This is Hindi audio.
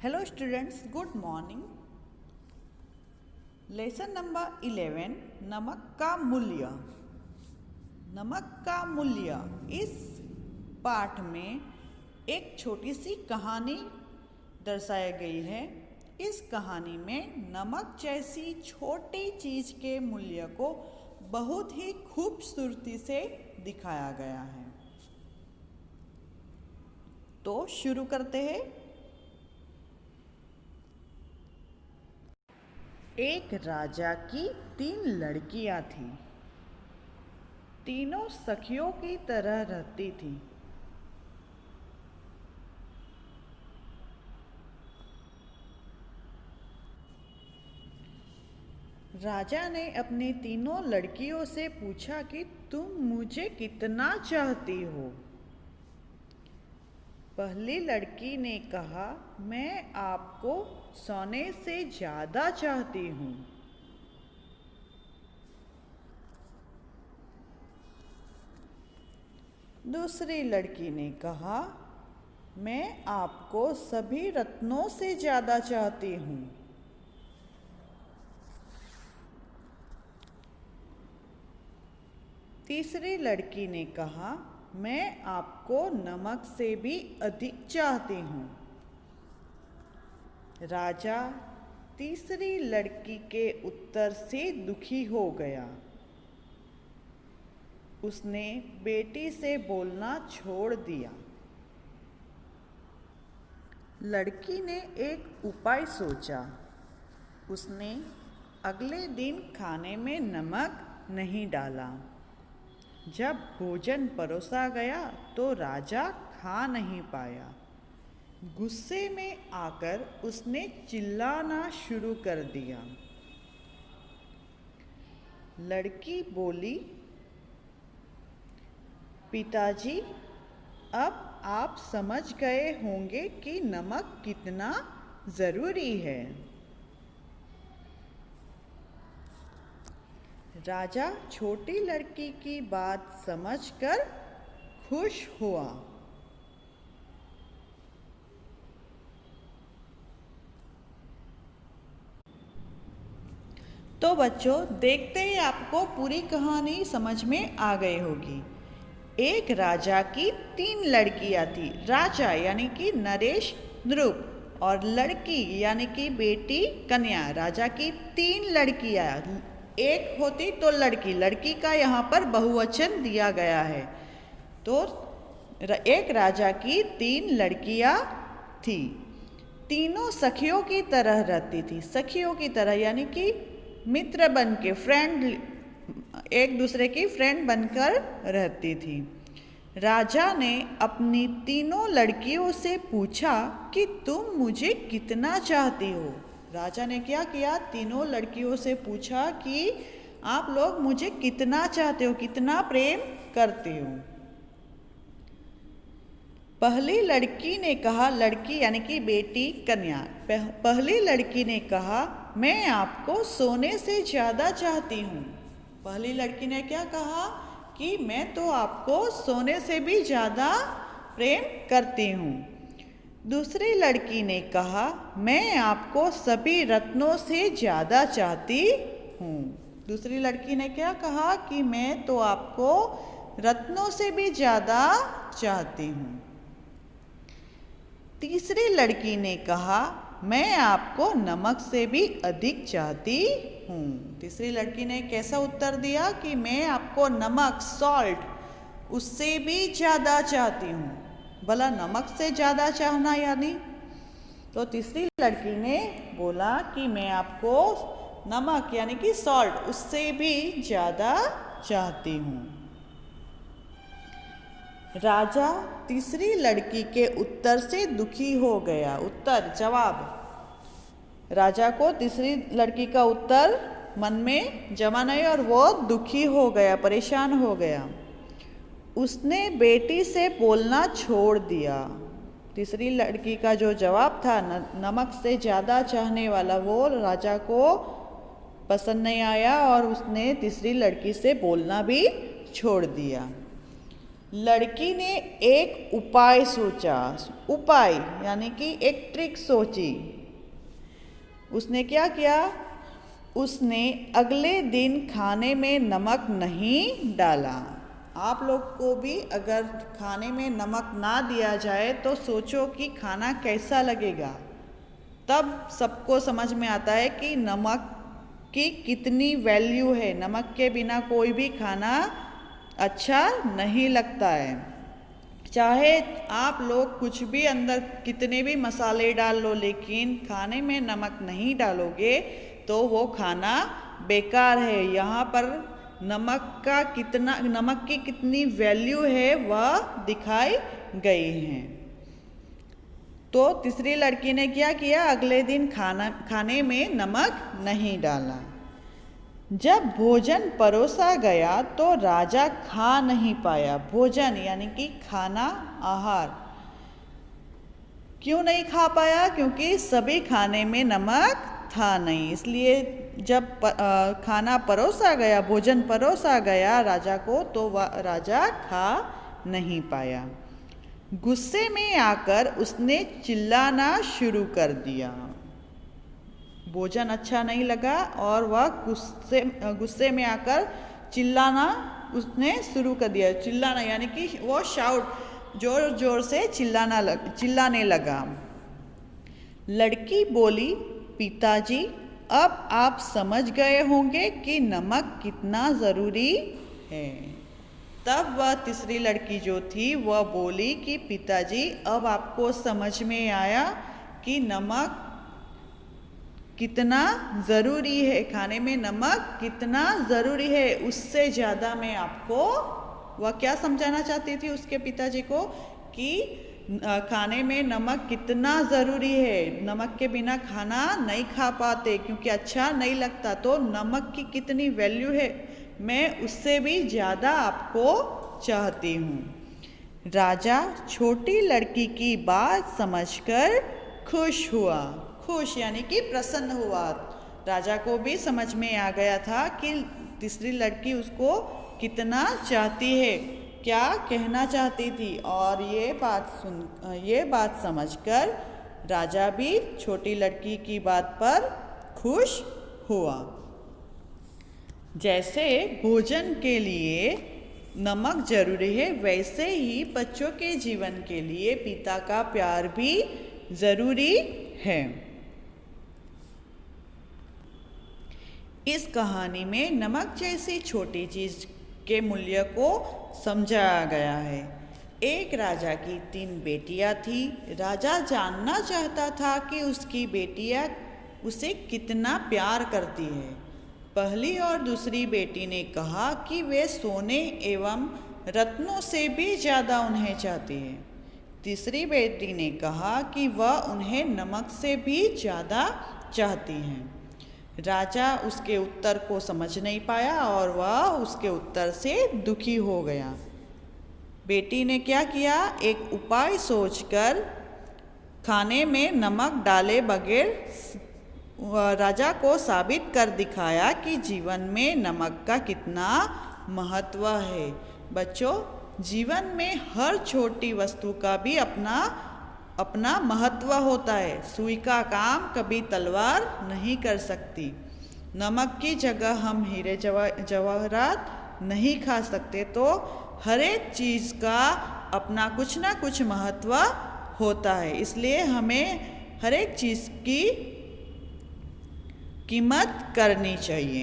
Hello students, good morning. Lesson number 11 नमक का मूल्य। नमक का मूल्य इस पाठ में एक छोटी सी कहानी दर्शाई गई है। इस कहानी में नमक जैसी छोटी चीज के मूल्य को बहुत ही खूबसूरती से दिखाया गया है। तो शुरू करते हैं। एक राजा की 3 लड़कियां थीं। तीनों सखियों की तरह रहती थीं। राजा ने अपनी तीनों लड़कियों से पूछा कि तुम मुझे कितना चाहती हो। पहली लड़की ने कहा, मैं आपको सोने से ज़्यादा चाहती हूँ। दूसरी लड़की ने कहा, मैं आपको सभी रत्नों से ज़्यादा चाहती हूँ। तीसरी लड़की ने कहा, मैं आपको नमक से भी अधिक चाहती हूँ। राजा तीसरी लड़की के उत्तर से दुखी हो गया। उसने बेटी से बोलना छोड़ दिया। लड़की ने एक उपाय सोचा। उसने अगले दिन खाने में नमक नहीं डाला। जब भोजन परोसा गया तो राजा खा नहीं पाया। गुस्से में आकर उसने चिल्लाना शुरू कर दिया। लड़की बोली, पिताजी, अब आप समझ गए होंगे कि नमक कितना ज़रूरी है। राजा छोटी लड़की की बात समझकर खुश हुआ। तो बच्चों, देखते ही आपको पूरी कहानी समझ में आ गई होगी। एक राजा की 3 लड़कियां थी। राजा यानी कि नरेश ध्रुव और लड़की यानी कि बेटी कन्या। राजा की 3 लड़कियां, एक होती तो लड़की, लड़की का यहाँ पर बहुवचन दिया गया है। तो एक राजा की 3 लड़कियां थी। तीनों सखियों की तरह रहती थी। सखियों की तरह यानी कि मित्र बन के, फ्रेंड, एक दूसरे की फ्रेंड बनकर रहती थी। राजा ने अपनी तीनों लड़कियों से पूछा कि तुम मुझे कितना चाहती हो। राजा ने क्या किया, तीनों लड़कियों से पूछा कि आप लोग मुझे कितना चाहते हो, कितना प्रेम करते हो। पहली लड़की ने कहा, लड़की यानी कि बेटी कन्या, पहली लड़की ने कहा, मैं आपको सोने से ज़्यादा चाहती हूँ। पहली लड़की ने क्या कहा कि मैं तो आपको सोने से भी ज़्यादा प्रेम करती हूँ। दूसरी लड़की ने कहा, मैं आपको सभी रत्नों से ज़्यादा चाहती हूँ। दूसरी लड़की ने क्या कहा कि मैं तो आपको रत्नों से भी ज़्यादा चाहती हूँ। तीसरी लड़की ने कहा, मैं आपको नमक से भी अधिक चाहती हूँ। तीसरी लड़की ने कैसा उत्तर दिया कि मैं आपको नमक, सॉल्ट, उससे भी ज़्यादा चाहती हूँ। भला नमक से ज़्यादा चाहना यानी? तो तीसरी लड़की ने बोला कि मैं आपको नमक यानी कि सॉल्ट, उससे भी ज़्यादा चाहती हूँ। राजा तीसरी लड़की के उत्तर से दुखी हो गया। उत्तर, जवाब, राजा को तीसरी लड़की का उत्तर मन में जमा नहीं और वो दुखी हो गया, परेशान हो गया। उसने बेटी से बोलना छोड़ दिया। तीसरी लड़की का जो जवाब था नमक से ज़्यादा चाहने वाला, वो राजा को पसंद नहीं आया और उसने तीसरी लड़की से बोलना भी छोड़ दिया। लड़की ने एक उपाय सोचा। उपाय यानी कि एक ट्रिक सोची। उसने क्या किया? उसने अगले दिन खाने में नमक नहीं डाला। आप लोग को भी अगर खाने में नमक ना दिया जाए तो सोचो कि खाना कैसा लगेगा। तब सबको समझ में आता है कि नमक की कितनी वैल्यू है। नमक के बिना कोई भी खाना अच्छा नहीं लगता है। चाहे आप लोग कुछ भी अंदर कितने भी मसाले डाल लो, लेकिन खाने में नमक नहीं डालोगे तो वो खाना बेकार है। यहाँ पर नमक की कितनी वैल्यू है वह दिखाई गई है। तो तीसरी लड़की ने क्या किया? अगले दिन खाने में नमक नहीं डाला। जब भोजन परोसा गया तो राजा खा नहीं पाया। भोजन यानी कि खाना, आहार। क्यों नहीं खा पाया? क्योंकि सभी खाने में नमक था नहीं। इसलिए जब खाना परोसा गया, भोजन परोसा गया राजा को, तो वह राजा खा नहीं पाया। गुस्से में आकर उसने चिल्लाना शुरू कर दिया। भोजन अच्छा नहीं लगा और वह गुस्से में आकर चिल्लाना उसने शुरू कर दिया। चिल्लाना यानी कि वो शाउट, जोर जोर से चिल्लाने लगा। लड़की बोली, पिताजी, अब आप समझ गए होंगे कि नमक कितना ज़रूरी है। तब वह तीसरी लड़की जो थी वह बोली कि पिताजी, अब आपको समझ में आया कि नमक कितना ज़रूरी है, खाने में नमक कितना ज़रूरी है। उससे ज़्यादा मैं आपको, वह क्या समझाना चाहती थी उसके पिताजी को कि खाने में नमक कितना ज़रूरी है। नमक के बिना खाना नहीं खा पाते क्योंकि अच्छा नहीं लगता। तो नमक की कितनी वैल्यू है, मैं उससे भी ज़्यादा आपको चाहती हूँ। राजा छोटी लड़की की बात समझकर खुश हुआ। खुश यानी कि प्रसन्न हुआ। राजा को भी समझ में आ गया था कि तीसरी लड़की उसको कितना चाहती है, क्या कहना चाहती थी। और ये बात समझकर राजा भी छोटी लड़की की बात पर खुश हुआ। जैसे भोजन के लिए नमक जरूरी है, वैसे ही बच्चों के जीवन के लिए पिता का प्यार भी जरूरी है। इस कहानी में नमक जैसी छोटी चीज के मूल्य को समझाया गया है। एक राजा की 3 बेटियां थी। राजा जानना चाहता था कि उसकी बेटियां उसे कितना प्यार करती है। पहली और दूसरी बेटी ने कहा कि वे सोने एवं रत्नों से भी ज़्यादा उन्हें चाहती है। तीसरी बेटी ने कहा कि वह उन्हें नमक से भी ज़्यादा चाहती हैं। राजा उसके उत्तर को समझ नहीं पाया और वह उसके उत्तर से दुखी हो गया। बेटी ने क्या किया? एक उपाय सोचकर खाने में नमक डाले बगैर राजा को साबित कर दिखाया कि जीवन में नमक का कितना महत्व है। बच्चों, जीवन में हर छोटी वस्तु का भी अपना महत्व होता है। सुई का काम कभी तलवार नहीं कर सकती। नमक की जगह हम हीरे जवाहरात नहीं खा सकते। तो हर एक चीज़ का अपना कुछ ना कुछ महत्व होता है। इसलिए हमें हर एक चीज़ की कीमत करनी चाहिए।